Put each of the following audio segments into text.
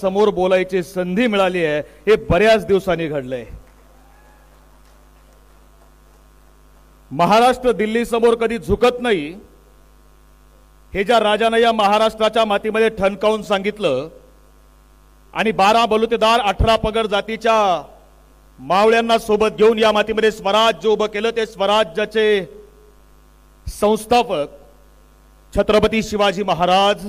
समोर बोलायची संधी मिळाली आहे हे बऱ्याच दिवसांनी घडलंय। महाराष्ट्र दिल्ली समोर कधी झुकत नाही हे ज्या राजानं या महाराष्ट्राच्या मातीमध्ये ठणकावून सांगितलं आणि 12 बलुतेदार 18 पगड जातीच्या मावळ्यांना सोबत घेऊन या मातीमध्ये स्वराज्य उभं केलं, ते स्वराज्याचे संस्थापक छत्रपती शिवाजी महाराज।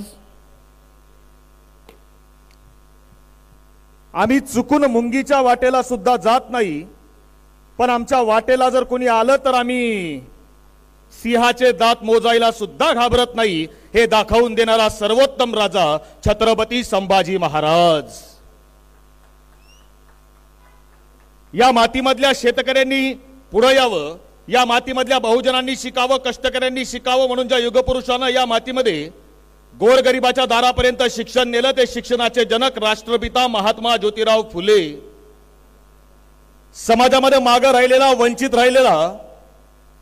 आम्ही चुकून मुंगीच्या वाटेला सुद्धा जात नाही, पण आमच्या वाटेला जर कोणी आलं तर आम्ही सिंहाचे दात मोजायला सुद्धा घाबरत नाही हे दाखवून देणारा सर्वोत्तम राजा छत्रपती संभाजी महाराज। या मातीमधल्या शेतकऱ्यांनी पुढे यावं, या मातीमधल्या बहुजनांनी शिकावं, कष्टकऱ्यांनी शिकावं म्हणून ज्या युगपुरुषानं या मातीमध्ये गोरगरिबाच्या दारापर्यंत शिक्षण नेलं ते शिक्षणाचे जनक राष्ट्रपिता महात्मा ज्योतिराव फुले। समाजामध्ये मागे राहिलेला, वंचित राहिलेला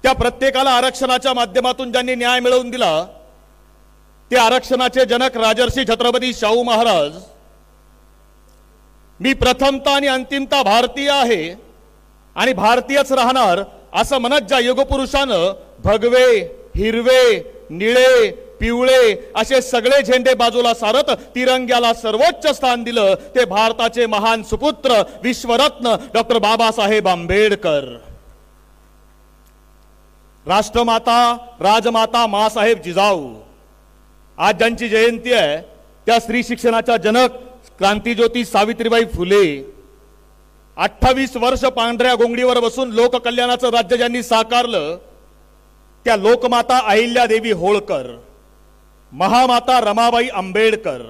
त्या प्रत्येकाला आरक्षणाच्या माध्यमातून ज्यांनी न्याय मिळवून दिला ते आरक्षणाचे जनक राजर्षी छत्रपती शाहू महाराज। मी प्रथमता आणि अंतिमता भारतीय आहे आणि भारतीयच राहणार असं म्हणत ज्या युगपुरुषानं भगवे, हिरवे, निळे, पिवळे असे सगळे झेंडे बाजूला सारत तिरंग्याला सर्वोच्च स्थान दिलं ते भारताचे महान सुपुत्र विश्वरत्न डॉक्टर बाबासाहेब आंबेडकर। राष्ट्रमाता राजमाता मासाहेब जिजाऊ आज ज्यांची जयंती आहे त्या स्त्री शिक्षणाच्या जनक क्रांतिज्योती सावित्रीबाई फुले। 28 वर्ष पांढऱ्या गोंगडीवर बसून लोककल्याणाचं राज्य ज्यांनी साकारलं त्या लोकमाता अहिल्यादेवी होळकर, महामाता रमाबाई आंबेडकर,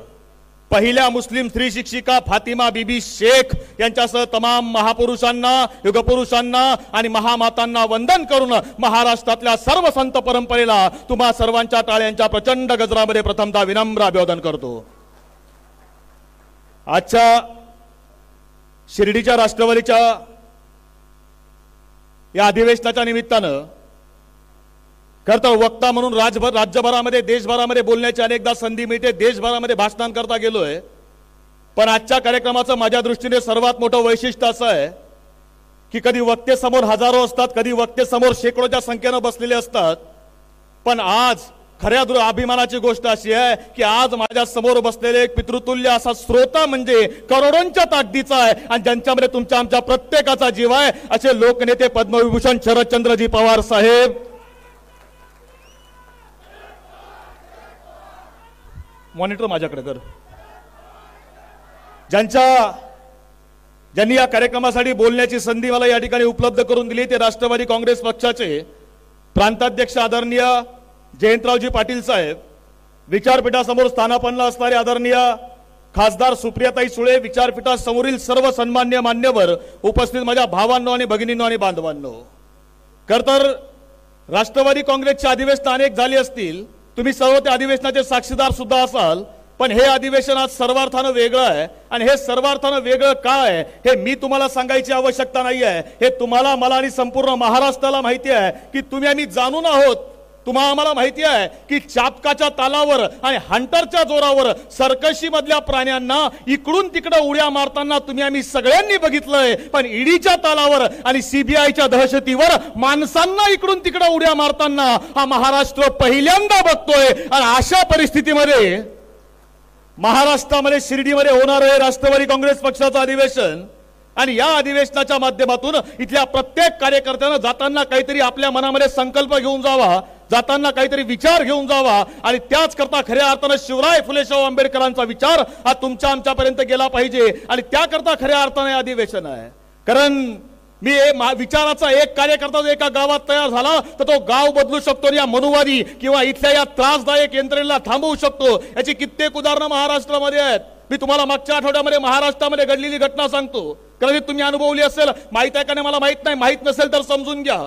पहिल्या मुस्लिम स्त्री शिक्षिका फातिमा बीबी शेख यांच्यासह तमाम महापुरुषांना, युगपुरुषांना आणि महामातांना वंदन करून महाराष्ट्रातल्या सर्व संत परंपरेला तुम्हा सर्वांच्या टाळ्यांच्या प्रचंड गजरामध्ये प्रथमतः विनम्र अभिवादन करतो। आजच्या शिर्डीच्या राष्ट्रवादीच्या या अधिवेशनाच्या निमित्तानं खरं तर वक्ता म्हणून राज्यभरामध्ये देशभरामध्ये बोलण्याची अनेकदा संधी मिळते, देशभरामध्ये भाषणांकरता गेलोय, पण आजच्या कार्यक्रमाचं माझ्या दृष्टीने सर्वात मोठं वैशिष्ट्य असं आहे की कधी वक्ते समोर हजारो असतात, कधी वक्ते समोर शेकडोच्या संख्येनं बसलेले असतात, पण आज खऱ्या अभिमानाची गोष्ट अशी आहे की आज माझ्या समोर बसलेले एक पितृतुल्य असा श्रोता म्हणजे करोडोंच्या ताकदीचा आहे आणि ज्यांच्यामध्ये तुमच्या आमच्या प्रत्येकाचा जीव आहे असे लोकनेते पद्मविभूषण शरदचंद्रजी पवार साहेब। मॉनिटर माझ्याकडे कर। ज्यांनी या कार्यक्रमासाठी बोलण्याची संधी मला या ठिकाणी उपलब्ध करून दिली ते राष्ट्रवादी काँग्रेस पक्षाचे प्रांताध्यक्ष आदरणीय जयंतरावजी पाटील साहेब, विचारपीठासमोर स्थानापन्न असणारे आदरणीय खासदार सुप्रियाताई सुळे, विचारपीठासमोरील सर्व सन्मान्य मान्यवर, उपस्थित माझ्या भावांनो आणि भगिनींनो आणि बांधवांनो। खरं तर राष्ट्रवादी काँग्रेसचे अधिवेशन अनेक झाले असतील, तुम्ही सर्व त्या अधिवेशनाचे साक्षीदार सुद्धा असाल, पण हे अधिवेशन आज सर्वार्थानं वेगळं आहे आणि हे सर्वार्थानं वेगळं काय आहे हे मी तुम्हाला सांगायची आवश्यकता नाही आहे। हे तुम्हाला, मला आणि संपूर्ण महाराष्ट्राला माहिती आहे की तुम्ही आम्ही जाणून आहोत। तुम्हाला आम्हाला माहिती आहे की चापकाच्या तालावर आणि हंटरच्या जोरावर सर्कशी मधल्या प्राण्यांना इकडून तिकडे उड्या मारताना तुम्ही आम्ही सगळ्यांनी बघितलंय, पण ईडीच्या तालावर आणि सीबीआयच्या दहशतीवर माणसांना इकडून तिकडे उड्या मारताना हा महाराष्ट्र पहिल्यांदा बघतोय। आणि अशा परिस्थितीमध्ये महाराष्ट्रामध्ये शिर्डीमध्ये होणार आहे राष्ट्रवादी काँग्रेस पक्षाचं अधिवेशन आणि या अधिवेशनाच्या माध्यमातून इथल्या प्रत्येक कार्यकर्त्यानं जाताना काहीतरी आपल्या मनामध्ये संकल्प घेऊन जावा, जाताना काहीतरी विचार घेऊन जावा आणि त्याच करता खऱ्या अर्थानं शिवराय फुले शाहू आंबेडकरांचा विचार हा तुमच्या आमच्यापर्यंत गेला पाहिजे आणि त्याकरता खऱ्या अर्थाने अधिवेशन आहे। कारण मी विचाराचा एक कार्यकर्ता एका गावात तयार झाला तर तो गाव बदलू शकतो, या मनुवादी किंवा इथल्या या त्रासदायक यंत्रणेला थांबवू शकतो। याची कित्येक उदाहरणं महाराष्ट्रामध्ये आहेत। मी तुम्हाला मागच्या आठवड्यामध्ये महाराष्ट्रामध्ये घडलेली घटना सांगतो, कदाचित तुम्ही अनुभवली असेल, माहित आहे का नाही मला माहित नाही, माहित नसेल तर समजून घ्या।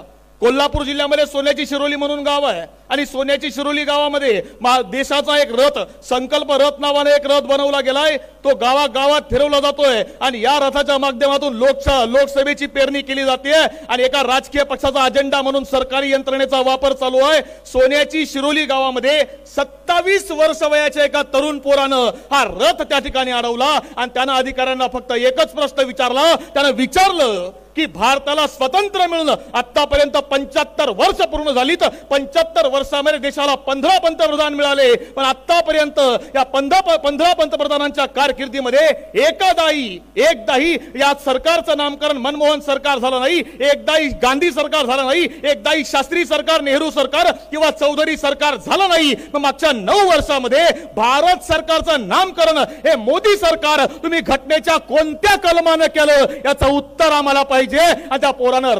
कोल्हापूर जिल्ह्यामध्ये सोन्याची शिरोली म्हणून गाव आहे आणि सोन्याची शिरोली गावामध्ये देशाचा एक रथ, संकल्प रथ नावाने एक रथ बनवला गेलाय. तो गावागावात फिरवला जातोय आणि या रथाच्या माध्यमातून लोकसभेची पेरणी केली जाते आणि एका राजकीय पक्षाचा अजेंडा म्हणून सरकारी यंत्रणेचा वापर चालू आहे. सोन्याची शिरोली गावामध्ये 27 वर्ष वयाच्या एका तरुण पोरानं हा रथ त्या ठिकाणी अडवला आणि त्यानं अधिकाऱ्यांना फक्त एकच प्रश्न विचारला. त्यानं विचारलं की भारताला स्वातंत्र्य मिळून आतापर्यंत 75 वर्ष पूर्ण झाली, तर 75 वर्षामध्ये देशाला 15 पंतप्रधान मिळाले, पण आतापर्यंत या 15 पंतप्रधानांच्या कारकिर्दीमध्ये एकदाही या सरकारचं नामकरण मनमोहन सरकार झालं नाही, एकदाही गांधी सरकार झालं नाही, एकदाही शास्त्री सरकार, नेहरू सरकार किंवा चौधरी सरकार झालं नाही. मागच्या 9 वर्षामध्ये भारत सरकारचं नामकरण हे मोदी सरकार तुम्ही घटनेच्या कोणत्या कलमानं केलं याचं उत्तर आम्हाला पाहिजे. आणि त्या पोरानं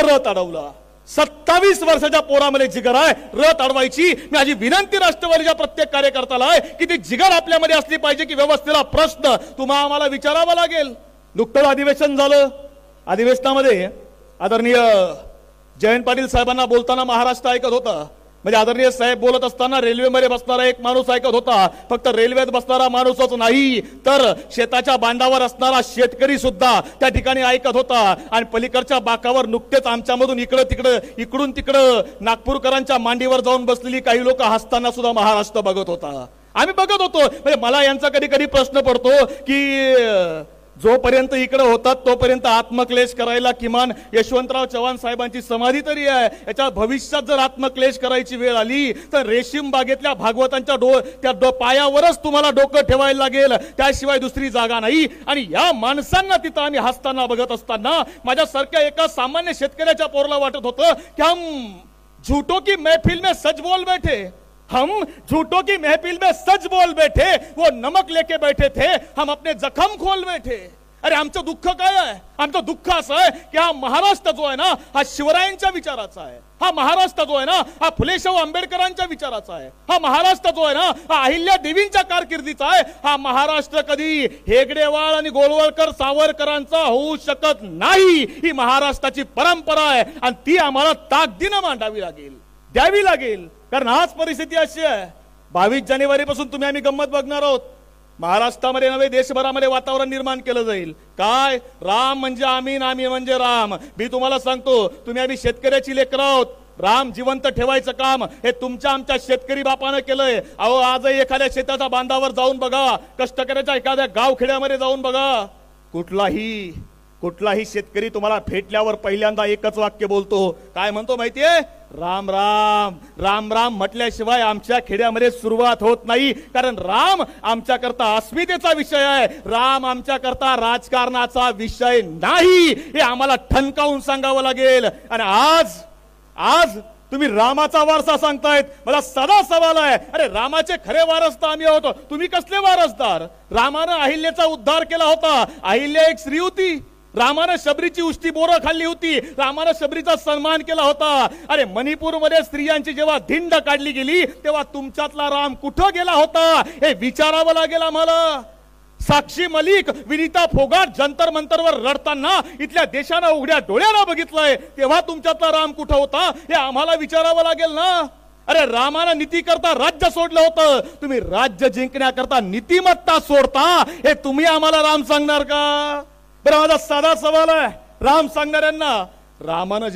रथ अडवला, 27 वर्षाच्या पोरामध्ये जिगर आहे रथ अडवायची. माझी विनंती राष्ट्रवादीच्या प्रत्येक कार्यकर्त्याला आहे की ती जिगर आपल्यामध्ये असली पाहिजे की व्यवस्थेला प्रश्न तुम्हाला आम्हाला विचारावा लागेल. नुकतंच अधिवेशन झालं, अधिवेशनामध्ये आदरणीय जयंत पाटील साहेबांना बोलताना महाराष्ट्र ऐकत होता. म्हणजे आदरणीय साहेब बोलत असताना रेल्वेमध्ये बसणारा एक माणूस ऐकत होता. फक्त रेल्वेत बसणारा माणूसच नाही तर शेताच्या बांधावर असणारा शेतकरी सुद्धा त्या ठिकाणी ऐकत होता. आणि पलीकडच्या बाकावर नुकतेच आमच्यामधून इकडून तिकडं नागपूरकरांच्या मांडीवर जाऊन बसलेली काही लोक हसताना सुद्धा महाराष्ट्र बघत होता. आम्ही बघत होतो. म्हणजे मला यांचा कधी कधी प्रश्न पडतो की जोपर्यंत इकडे होतात तोपर्यंत आत्मक्लेश करायला किमान यशवंतराव चव्हाण साहेबांची समाधी तरी आहे. याच्या भविष्यात जर आत्मक्लेश करायची वेळ आली तर रेशीम बागेतल्या भागवतांच्या पायावरच तुम्हाला डोकं ठेवायला लागेल, त्याशिवाय दुसरी जागा नाही. आणि या माणसांना तिथं आम्ही हसताना बघत असताना माझ्यासारख्या एका सामान्य शेतकऱ्याच्या पोरला वाटत होतं की हम झूठों की महफिल में सच बोल बैठे, हम झूठों की महफिल में सच बोल बैठे, वो नमक लेके बैठे थे, हम अपने जखम खोल बैठे. अरे आमचं दुःख काय आहे? आमचं दुःख असं आहे की हा महाराष्ट्र जो आहे ना हा शिवरायांच्या विचाराचा आहे. हा महाराष्ट्र जो आहे ना हा फुले शाहू आंबेडकरांच्या विचाराचा आहे. हा महाराष्ट्र जो आहे ना हा अहिल्या देवींच्या कारकिर्दीचा आहे. हा महाराष्ट्र कधी हेगडेवाळ आणि गोळवळकर सावरकरांचा होऊ शकत नाही. ही महाराष्ट्राची परंपरा आहे आणि ती आम्हाला ताकदीनं मांडावी लागेल, द्यावी लागेल. कारण आज परिस्थिती अशी आहे, 22 जानेवारी पासून तुम्ही आम्ही गंमत बघणार आहोत. महाराष्ट्रामध्ये नव्हे देशभरामध्ये वातावरण निर्माण केलं जाईल. काय? राम म्हणजे आम्ही, आम्ही म्हणजे राम. मी तुम्हाला सांगतो, तुम्ही आम्ही शेतकऱ्याची लेकरं आहोत. राम जिवंत ठेवायचं काम हे तुमच्या आमच्या शेतकरी बापानं केलंय. अहो आजही एखाद्या शेताच्या बांधावर जाऊन बघा, कष्टकऱ्याच्या एखाद्या गावखेड्यामध्ये जाऊन बघा, कुठलाही शेतकरी तुम्हाला भेटल्यावर पहिल्यांदा एकच वाक्य बोलतो. काय म्हणतो माहितीये? राम राम. राम राम म्हटल्याशिवाय आमच्या खेड्यामध्ये सुरुवात होत नाही. कारण राम आमच्याकरता अस्मितेचा विषय आहे, राम आमच्याकरता राजकारणाचा विषय नाही. हे आम्हाला ठणकावून सांगावं लागेल. आणि आज तुम्ही रामाचा वारसा सांगतायत. मला साधा सवाल आहे, अरे रामाचे खरे वारसदार आम्ही आहोत, तुम्ही कसले वारसदार? रामानं अहिल्याचा उद्धार केला होता. अहिल्या एक स्त्री होती. रामानं शबरीची उष्टी बोरं खाल्ली होती. रामानं शबरीचा सन्मान केला होता. अरे मणिपूरमध्ये स्त्रियांची जेव्हा धिंड काढली गेली तेव्हा तुमच्यातला राम कुठं गेला होता हे विचारावं लागेल आम्हाला. साक्षी मलिक, विनीता फोगाट जंतर मंतरवर रडताना इथल्या देशानं उघड्या डोळ्यानं बघितलंय, तेव्हा तुमच्यातला राम कुठं होता हे आम्हाला विचारावं लागेल ना. अरे रामानं नीती करता राज्य सोडलं होतं, तुम्ही राज्य जिंकण्याकरता नीतिमत्ता सोडता, हे तुम्ही आम्हाला राम सांगणार का? बरं माझा साधा सवाल आहे राम सांगणाऱ्यांना. रामानं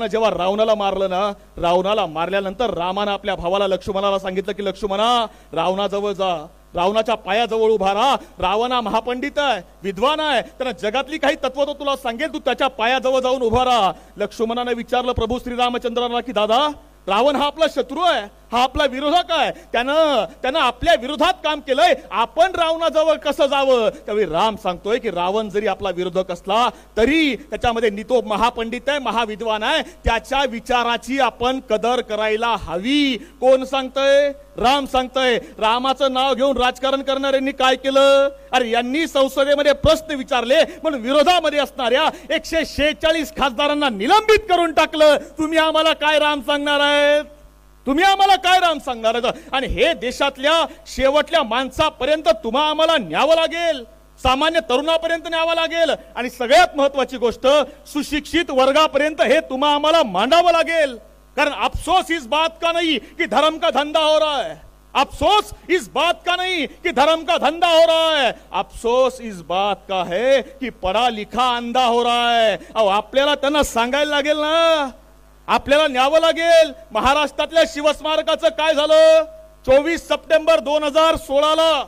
जेव्हा रावणाला मारलं ना, रावणाला मारल्यानंतर रामानं आपल्या भावाला लक्ष्मणाला सांगितलं की लक्ष्मणा रावणाजवळ जा, रावणाच्या पायाजवळ उभा राहा. रावण हा महापंडित आहे, विद्वान आहे, त्यानं जगातली काही तत्व तो तुला सांगेल, तू त्याच्या पायाजवळ जाऊन उभा राहा. लक्ष्मणाने विचारलं प्रभू श्रीरामचंद्रांना की दादा रावण हा आपला शत्रू आहे, हा आपला विरोधक आहे, त्यानं आपल्या विरोधात काम केलंय, आपण रावणाजवळ कसं जावं? त्यावेळी राम सांगतोय की रावण जरी आपला विरोधक असला तरी त्याच्यामध्ये नितो महापंडित आहे, महाविद्वान आहे, त्याच्या विचाराची आपण कदर करायला हवी. कोण सांगतंय? राम सांगतंय. रामाचं नाव घेऊन राजकारण करणाऱ्यांनी काय केलं? अरे यांनी संसदेमध्ये प्रश्न विचारले म्हणून विरोधामध्ये असणाऱ्या 146 खासदारांना निलंबित करून टाकलं. तुम्ही आम्हाला काय राम सांगणार आहेत? तुम्ही आम्हाला काय राम सांगणार? आणि हे देशातल्या शेवटल्या माणसापर्यंत तुम्हा आम्हाला न्यावं लागेल. सामान्य तरुणापर्यंत न्यावा लागेल आणि सगळ्यात महत्वाची गोष्ट सुशिक्षित वर्गापर्यंत हे तुम्हा आम्हाला मांडावं लागेल। कारण अफसोस इस बात का नहीं कि धर्म का धंधा हो रहा है, अफसोस इस बात का नहीं कि धर्म का धंधा हो रहा है, अफसोस इस बात का है कि पढ़ा लिखा अंधा हो रहा है। अहो आपल्याला त्यांना सांगायला लागेल ना, आपल्याला न्यावं लागेल। महाराष्ट्रातल्या शिवस्मारकाचं काय झालं? 24 सप्टेंबर 2016 ला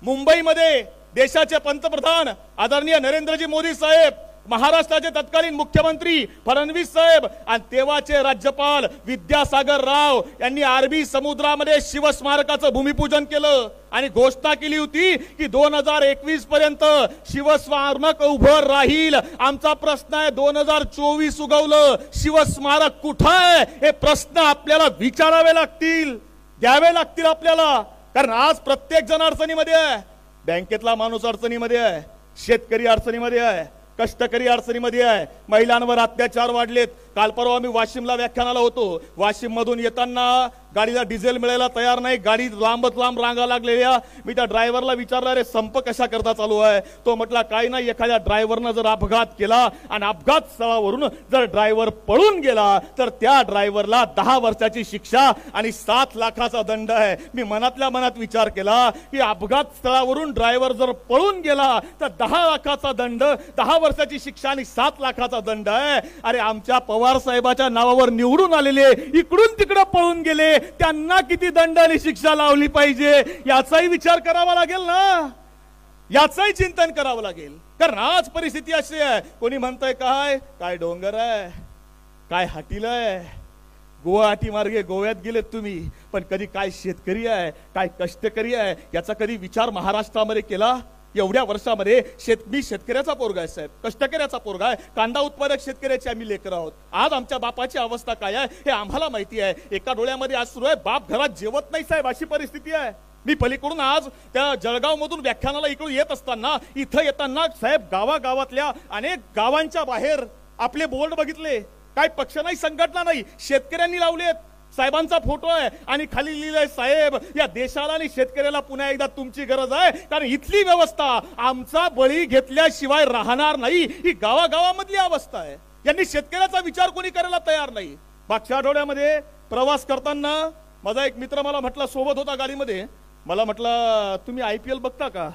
मुंबईमध्ये देशाचे पंतप्रधान आदरणीय नरेंद्रजी मोदी साहेब, महाराष्ट्राचे तत्कालीन मुख्यमंत्री फडणवीस साहेब आणि तेव्हाचे राज्यपाल विद्यासागर राव यांनी अरबी समुद्रामध्ये शिवस्मारकाचं भूमिपूजन केलं आणि घोषणा केली होती की 2021 पर्यंत शिवस्मारक उभं राहील। आमचा प्रश्न आहे 2024 उगवलं, शिवस्मारक कुठं आहे? हे प्रश्न आपल्याला विचारावे लागतील, द्यावे लागतील आपल्याला। कारण आज प्रत्येक जण अडचणीमध्ये आहे, बँकेतला माणूस अडचणीमध्ये आहे, शेतकरी अडचणीमध्ये आहे, कष्टकरी अडचणीमध्ये आहे, महिलांवर अत्याचार वाढलेत। काल परवा मी वाशिमला व्याख्यानाला होतो, वाशिम मधून येताना गाडीला डिझेल मिळायला तयार नाही, गाडी लांबच लांब रांगा लागलेल्या। मी त्या ड्रायव्हरला विचारलं, अरे संप कशा करता चालू आहे? तो म्हटला काही नाही, एखाद्या ड्रायव्हरनं जर अपघात केला आणि अपघात स्थळावरून जर ड्रायव्हर पळून गेला तर त्या ड्रायव्हरला 10 वर्षाची शिक्षा आणि 7 लाखाचा दंड आहे। मी मनातल्या मनात विचार केला की अपघात स्थळावरून ड्रायव्हर जर पळून गेला तर 10 लाखाचा दंड, 10 वर्षाची शिक्षा आणि 7 लाखाचा दंड आहे। अरे आमच्या पवार साहेबाच्या नावावर निवडून आलेले इकडून तिकडे पळून गेले, त्यांना किती दंड आणि शिक्षा लावली पाहिजे याचाही विचार करावा लागेल ना, याचाही चिंतन करावं लागेल। कारण आज परिस्थिती अशी आहे, कोणी म्हणतंय काय काय डोंगर आहे, काय हाटीला आहे, गुवाहाटी मार्गे गोव्यात गेलेत तुम्ही, पण कधी काय शेतकरी आहे, काय कष्टकरी आहे याचा कधी विचार महाराष्ट्रामध्ये केला? एवढ्या वर्षामध्ये मी शेतकऱ्याचा पोरगा आहे साहेब, कष्टकऱ्याचा पोरगा आहे, कांदा उत्पादक शेतकऱ्याचे आम्ही लेकर आहोत। आज आमच्या बापाची अवस्था काय आहे हे आम्हाला माहिती आहे। एका डोळ्यामध्ये आज सुरू आहे, बाप घरात जेवत नाही साहेब, अशी परिस्थिती आहे। मी पलीकडून आज त्या जळगाव मधून व्याख्यानाला इकडून येत असताना, इथं येताना साहेब गावागावातल्या अनेक गावांच्या बाहेर आपले बोर्ड बघितले, काय पक्ष नाही, संघटना नाही, शेतकऱ्यांनी लावलेत, साहेबांचा फोटो आहे आणि खाली लिहिलंय, साहेब या देशाला आणि शेतकऱ्याला पुन्हा एकदा तुमची गरज आहे, कारण इथली व्यवस्था आमचा बळी घेतल्याशिवाय राहणार नाही। ही गावागावामधली अवस्था आहे। यांनी शेतकऱ्याचा विचार कोणी करायला तयार नाही। मागच्या आठवड्यामध्ये प्रवास करताना माझा एक मित्र मला म्हटला, सोबत होता गाडीमध्ये, मला म्हटला तुम्ही IPL बघता का?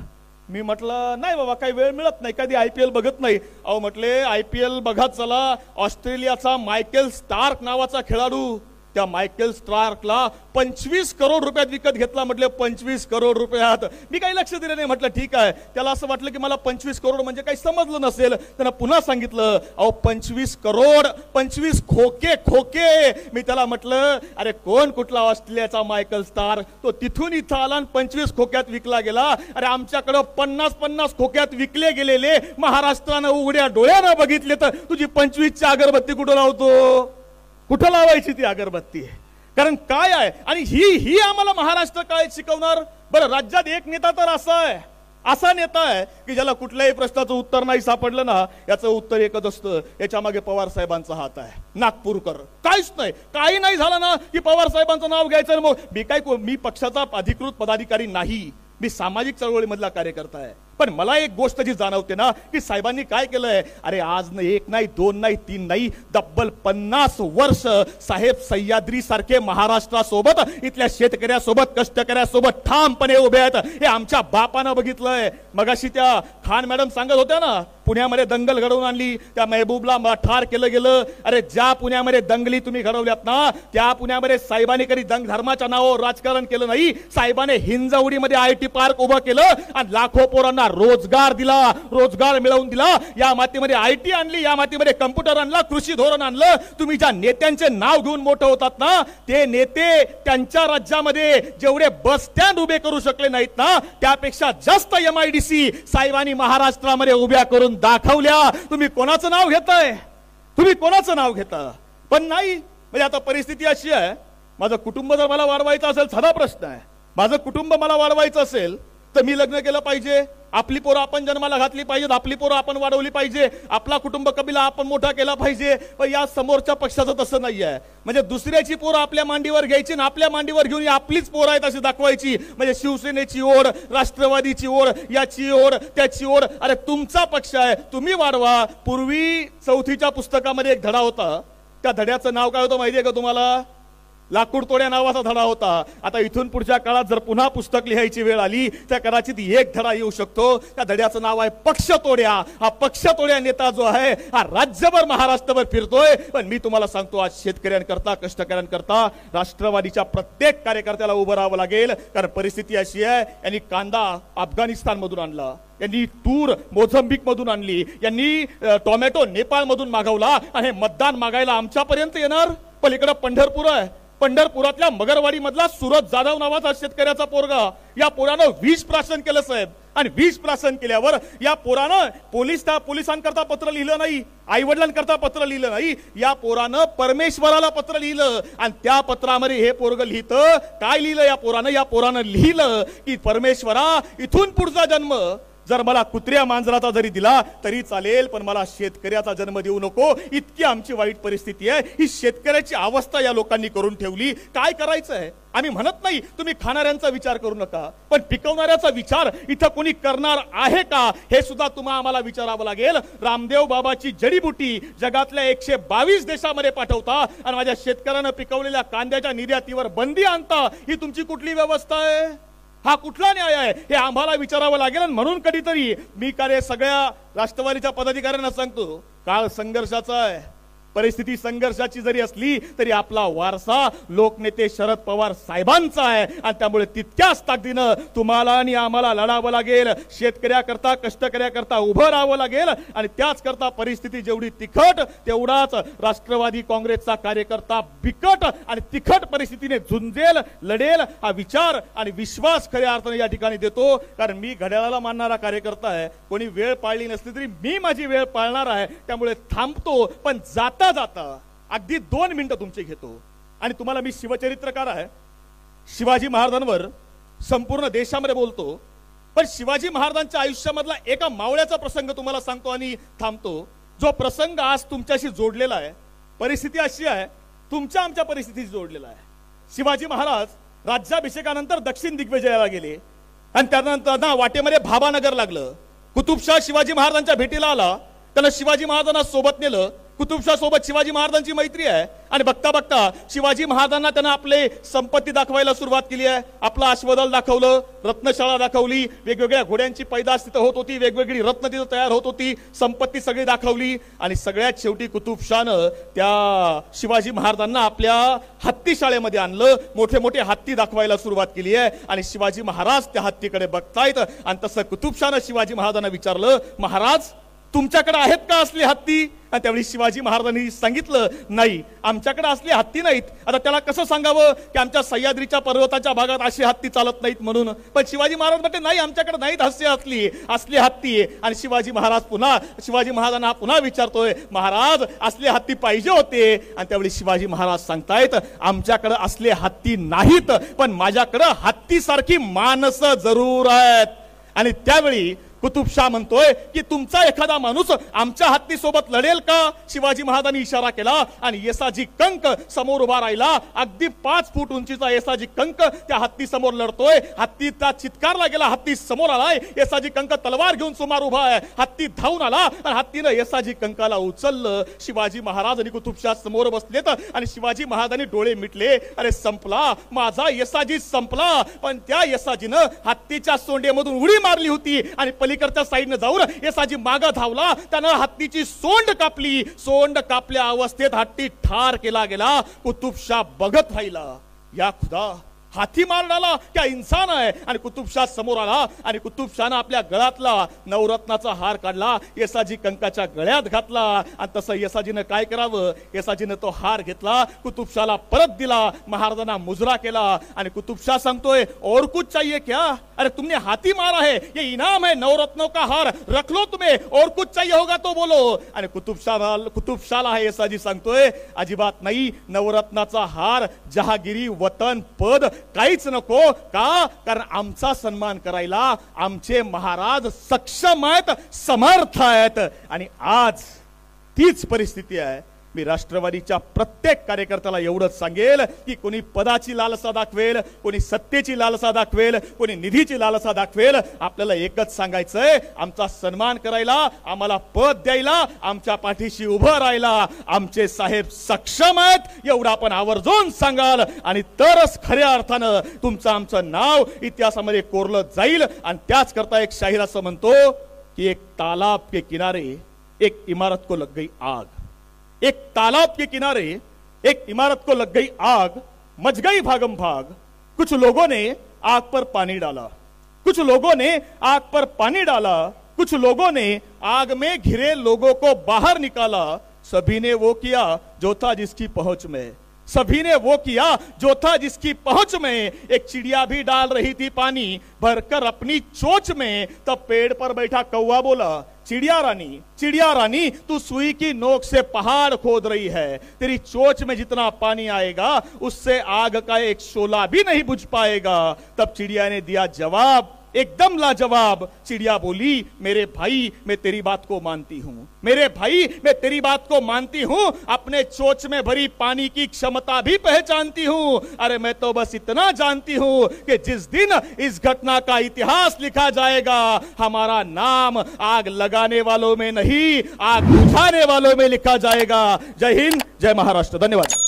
मी म्हटलं नाही बाबा, काही वेळ मिळत नाही, कधी IPL बघत नाही। अहो म्हटले IPL बघा चला, ऑस्ट्रेलियाचा मायकेल स्टार्क नावाचा खेळाडू, त्या मायकेल स्टार्कला 25 करोड रुपयात विकत घेतला। म्हटले 25 करोड रुपयात? मी काही लक्ष दिलं नाही, म्हटलं ठीक आहे। त्याला असं वाटलं की मला 25 करोड म्हणजे काही समजलं नसेल, त्यानं पुन्हा सांगितलं, अहो 25 करोड, 25 खोके खोके। मी त्याला म्हटलं अरे कोण कुठला ऑस्ट्रेलियाचा मायकेल स्टार्क? तो तिथून इथं आला आणि 25 खोक्यात विकला गेला। अरे आमच्याकडे 50-50 खोक्यात विकले गेलेले महाराष्ट्रानं उघड्या डोळ्यानं बघितले तर तुझी 25ची अगरबत्ती कुठं लावतो? कुठं लावायची ती अगरबत्ती? कारण काय आहे आणि ही आम्हाला महाराष्ट्र काय शिकवणार? बरं राज्यात एक नेता तर असा नेता आहे की ज्याला कुठल्याही प्रश्नाचं उत्तर नाही सापडलं ना, याचं उत्तर एकच असतं, याच्या मागे पवार साहेबांचा हात आहे, नागपूरकर। काहीच नाही, काही नाही झालं ना की पवार साहेबांचं नाव घ्यायचं। मग मी पक्षाचा अधिकृत पदाधिकारी नाही, मी सामाजिक चळवळीमधला कार्यकर्ता आहे। पण मला एक गोष्ट जी जाणवते ना की साहेबांनी काय केलंय, अरे आज नाही, एक नाही, 2 नाही, 3 नाही, तब्बल 50 वर्ष साहेब सह्याद्री सारखे महाराष्ट्रासोबत, इथल्या शेतकऱ्यासोबत, कष्टकऱ्यासोबत ठामपणे उभे आहेत। हे आमच्या बापानं बघितलंय। मगाशी त्या खान मॅडम सांगत होत्या ना, पुण्यामध्ये दंगल घडवून आणली, त्या महबूबला ठार केलं गेलं। अरे ज्या पुण्यामध्ये दंगली तुम्ही घडवल्यात ना, त्या पुण्यामध्ये साहेबांनी कधी धर्माच्या नावावर राजकारण केलं नाही। साहेबांनी हिंजवडीमध्ये IT पार्क उभं केलं आणि लाखो पोरांना रोजगार दिला, रोजगार मिळवून दिला। या मातीमध्ये IT आणली, या मातीमध्ये कम्प्युटर आणला, कृषी धोरण आणलं। तुम्ही ज्या नेत्यांचे नाव घेऊन मोठं होतात ना, ते नेते त्यांच्या राज्यामध्ये जेवढे बस स्टँड उभे करू शकले नाहीत ना, त्यापेक्षा जास्त MIDC साहेबांनी महाराष्ट्रामध्ये उभ्या करून दाखवल्या। तुम्ही कोणाचं नाव घेताय? तुम्ही कोणाचं नाव घेता? पण नाही, म्हणजे आता परिस्थिती अशी आहे, माझं कुटुंब जर मला वाढवायचं असेल, साधा प्रश्न आहे, माझं कुटुंब मला वाढवायचं असेल फक्त मी लग्न केलं पाहिजे, आपली पोरं आपण जन्माला घातली पाहिजेत, आपली पोरं आपण वाढवली पाहिजे, आपला कुटुंब कबिला आपण मोठा केला पाहिजे, पण या समोरच्या पक्षाचं तसं नाही आहे. म्हणजे दुसऱ्याची पोरं आपल्या मांडीवर घ्यायची आणि आपल्या मांडीवर घेऊन आपलीच पोरं आहेत अशी दाखवायची. म्हणजे शिवसेनेची ओढ, राष्ट्रवादीची ओढ, याची ओढ, त्याची ओढ. अरे तुमचा पक्ष आहे, तुम्ही वाढवा. पूर्वी 4थीच्या पुस्तकामध्ये एक धडा होता, त्या धड्याचं नाव काय होतं माहितीये का तुम्हाला? लाकूड तोड्या नावाचा धडा होता. आता इथून पुढच्या काळात जर पुन्हा पुस्तक लिहायची वेळ आली तर कदाचित एक धडा येऊ शकतो. त्या धड्याचं नाव आहे पक्ष तोड्या. हा पक्ष तोड्या नेता जो आहे हा राज्यभर महाराष्ट्रभर फिरतोय. पण मी तुम्हाला सांगतो, आज शेतकऱ्यांकरता, कष्टकऱ्यांकरता राष्ट्रवादीच्या प्रत्येक कार्यकर्त्याला उभं राहावं लागेल. कारण परिस्थिती अशी आहे, यांनी कांदा अफगाणिस्तान मधून आणला, यांनी तूर मोझंबिक मधून आणली, यांनी टोमॅटो नेपाळ मधून मागवला आणि हे मतदान मागायला आमच्यापर्यंत येणार. पलीकडे पंढरपूर आहे, पंढरपुरातल्या मगरवाडी मधला सूरज जाधव नावाचा शेतकऱ्याचा पोरगा, या पोरानं विष प्राशन केलं साहेब. आणि विष प्राशन केल्यावर या पोरानं पोलिसांकरता पत्र लिहिलं नाही, आई वडिलांकरता पत्र लिहिलं नाही, या पोरानं परमेश्वराला पत्र लिहिलं. आणि त्या पत्रामध्ये हे पोरग लिहितं, काय लिहिलं या पोरानं? या पोरानं लिहिलं की परमेश्वरा, इथून पुढचा जन्म जर मला कुत्र्या मांजराचा जरी दिला तरी चालेल, पण मला शेतकऱ्याचा जन्म देऊ नको. इतकी आमची वाईट परिस्थिती आहे. ही शेतकऱ्याची अवस्था या लोकांनी करून ठेवली. काय करायचं आहे? आम्ही म्हणत नाही तुम्ही खाणाऱ्यांचा विचार करू नका, पण पिकवणाऱ्याचा विचार इथं कोणी करणार आहे का हे सुद्धा तुम्हाला आम्हाला विचारावं लागेल. रामदेव बाबाची जडीबुटी जगातल्या 122 देशामध्ये पाठवता आणि माझ्या शेतकऱ्यांना पिकवलेल्या कांद्याच्या निर्यातीवर बंदी आणता. ही तुमची कुठली व्यवस्था आहे? हा कुठला न्याय आहे? हे आम्हाला विचारावं लागेल. आणि म्हणून कधीतरी मी सगळ्या राष्ट्रवादीच्या पदाधिकाऱ्यांना सांगतो, काळ संघर्षाचा आहे, परिस्थिती संघर्षाची जरी असली तरी आपला वारसा लोकनेते शरद पवार साहेबांचा आहे. आणि त्यामुळे तितक्याच ताकदीनं तुम्हाला आणि आम्हाला लढावं लागेल. शेतकऱ्याकरता, कष्टकऱ्याकरता उभं राहावं लागेल. आणि त्याच करता परिस्थिती जेवढी तिखट तेवढाच राष्ट्रवादी काँग्रेसचा कार्यकर्ता बिकट आणि तिखट परिस्थितीने झुंजेल, लढेल. हा विचार आणि विश्वास खऱ्या अर्थाने या ठिकाणी देतो. कारण मी घड्याळाला मानणारा कार्यकर्ता आहे. कोणी वेळ पाळली नसली तरी मी माझी वेळ पाळणार आहे. त्यामुळे थांबतो, पण जाता जाता अगदी 2 मिनिटं तुमचे घेतो. आणि तुम्हाला मी शिवचरित्रकार आहे, शिवाजी महाराजांवर संपूर्ण देशामध्ये बोलतो, पण शिवाजी महाराजांच्या आयुष्यामधला एका मावळ्याचा प्रसंग तुम्हाला सांगतो आणि थांबतो. जो प्रसंग आज तुमच्याशी जोडलेला आहे. परिस्थिती अशी आहे, तुमच्या आमच्या परिस्थितीशी जोडलेला आहे. शिवाजी महाराज राज्याभिषेकानंतर दक्षिण दिग्विजयाला गेले आणि त्यानंतर वाटेमध्ये भाबानगर लागलं. कुतुबशाह शिवाजी महाराजांच्या भेटीला आला, त्यानं शिवाजी महाराजांना सोबत नेलं. कुतुबशाह सोबत शिवाजी महाराजांची मैत्री आहे. आणि बघता बघता शिवाजी महाराजांना त्यांना आपले संपत्ती दाखवायला सुरुवात केली आहे. आपलं अश्वदल दाखवलं, रत्नशाळा दाखवली, वेगवेगळ्या घोड्यांची पैदास तिथं होत होती, वेगवेगळी रत्न तिथं तयार होत होती, संपत्ती सगळी दाखवली. आणि सगळ्यात शेवटी कुतुबशाहनं त्या शिवाजी महाराजांना आपल्या हत्तीशाळेमध्ये आणलं. मोठे मोठे हत्ती दाखवायला सुरुवात केली आहे. आणि शिवाजी महाराज त्या हत्तीकडे बघतायत. आणि तसं कुतुबशाहनं शिवाजी महाराजांना विचारलं, महाराज तुमच्याकडे आहेत का असले हत्ती? आणि त्यावेळी शिवाजी महाराजांनी सांगितलं, नाही, आमच्याकडे असले हत्ती नाहीत. आता त्याला कसं सांगावं की आमच्या सह्याद्रीच्या पर्वताच्या भागात अशी हत्ती चालत नाहीत म्हणून. पण शिवाजी महाराज म्हणते, नाही, आमच्याकडे नाहीत असली हत्ती. आणि शिवाजी महाराजांना पुन्हा विचारतोय, महाराज असले हत्ती पाहिजे होते. आणि त्यावेळी शिवाजी महाराज सांगतायत, आमच्याकडे असले हत्ती नाहीत, पण माझ्याकडे हत्तीसारखी माणसं जरूर आहेत. आणि त्यावेळी कुतुबशाह म्हणतोय की तुमचा एखादा माणूस आमच्या हत्ती सोबत लढेल का? शिवाजी महाराजांनी इशारा केला आणि येसाजी कंक समोर उभा राहिला. अगदी 5 फूट उंचीचा येसाजी कंक त्या हत्ती समोर लढतोय. हत्तीचा चित्कारला गेला, हत्ती समोर आलाय. येसाजी कंक तलवार घेऊन समोर उभा आहे. हत्ती धावून आला आणि हत्तीनं येसाजी कंकाला उचललं. शिवाजी महाराज आणि कुतुबशाह समोर बसलेत आणि शिवाजी महाराजांनी डोळे मिटले. अरे संपला, माझा येसाजी संपला. पण त्या येसाजीनं हत्तीच्या सोंडेमधून उडी मारली होती आणि पलीकडच्या साईडनं जाऊन येसाजी मागे धावला. त्यानं हत्तीची सोंड कापली. सोंड कापल्या अवस्थेत हत्ती ठार केला गेला. कुतुबशाह बघत राहिला. या खुदा, हाती मारणारा क्या इंसान आहे? आणि कुतुबशाह समोर आला आणि कुतुबशाहनं आपल्या गळ्यातला नवरत्नाचा हार काढला, येसाजी कंकाच्या गळ्यात घातला. आणि तसं येसाजीनं काय करावं, येसाजीनं तो हार घेतला, कुतुबशाहला परत दिला, महाराजांना मुजरा केला. आणि कुतुबशाह सांगतोय, और कुछ चाहिए क्या? अरे तुमने हाथी मारा है, ये इनाम है, नवरत्नों का हार रख लो, तुम्हें और कुछ चाहिए होगा तो बोलो. आणि कुतुबशाला आहे येसाजी सांगतोय अजिबात नाही. नवरत्नाचा हार, जहागिरी, वतन, पद काहीच नको. का? कारण आमचा सन्मान करायला आमचे महाराज सक्षम आहेत, समर्थ आहेत. आणि आज तीच परिस्थिती आहे. मी राष्ट्रवादीच्या प्रत्येक कार्यकर्त्याला एवढंच सांगेल की कोणी पदाची लालसा दाखवेल, कोणी सत्तेची लालसा दाखवेल, कोणी निधीची लालसा दाखवेल, आपल्याला एकच सांगायचंय, आमचा सन्मान करायला, आम्हाला पद द्यायला, आमच्या पाठीशी उभं राहायला आमचे साहेब सक्षम आहेत. एवढं आपण आवर्जून सांगाल आणि तरच खऱ्या अर्थानं तुमचं आमचं नाव इतिहासामध्ये कोरलं जाईल. आणि त्याच करता एक शाहीर असं म्हणतो की एक तालाब के किनारे एक इमारत को लग गई आग. एक तालाब के किनारे एक इमारत को लग गई आग, मच गई भागम भाग. कुछ लोगों ने आग पर पानी डाला, कुछ लोगों ने आग पर पानी डाला, कुछ लोगों ने आग में घिरे लोगों को बाहर निकाला. सभी ने वो किया जो था जिसकी पहुंच में, सभी ने वो किया जो था जिसकी पहुंच में. एक चिड़िया भी डाल रही थी पानी भरकर अपनी चोंच में. तब पेड़ पर बैठा कौवा बोला, चिड़िया रानी तू सुई की नोक से पहाड़ खोद रही है. तेरी चोंच में जितना पानी आएगा उससे आग का एक शोला भी नहीं बुझ पाएगा. तब चिड़िया ने दिया जवाब, एकदम लाजवाब. चिड़िया बोली, मेरे भाई मैं तेरी बात को मानती हूं, मेरे भाई मैं तेरी बात को मानती हूं. अपने चोंच में भरी पानी की क्षमता भी पहचानती हूं. अरे मैं तो बस इतना जानती हूं कि जिस दिन इस घटना का इतिहास लिखा जाएगा, हमारा नाम आग लगाने वालों में नहीं, आग बुझाने वालों में लिखा जाएगा. जय हिंद, जय महाराष्ट्र. धन्यवाद.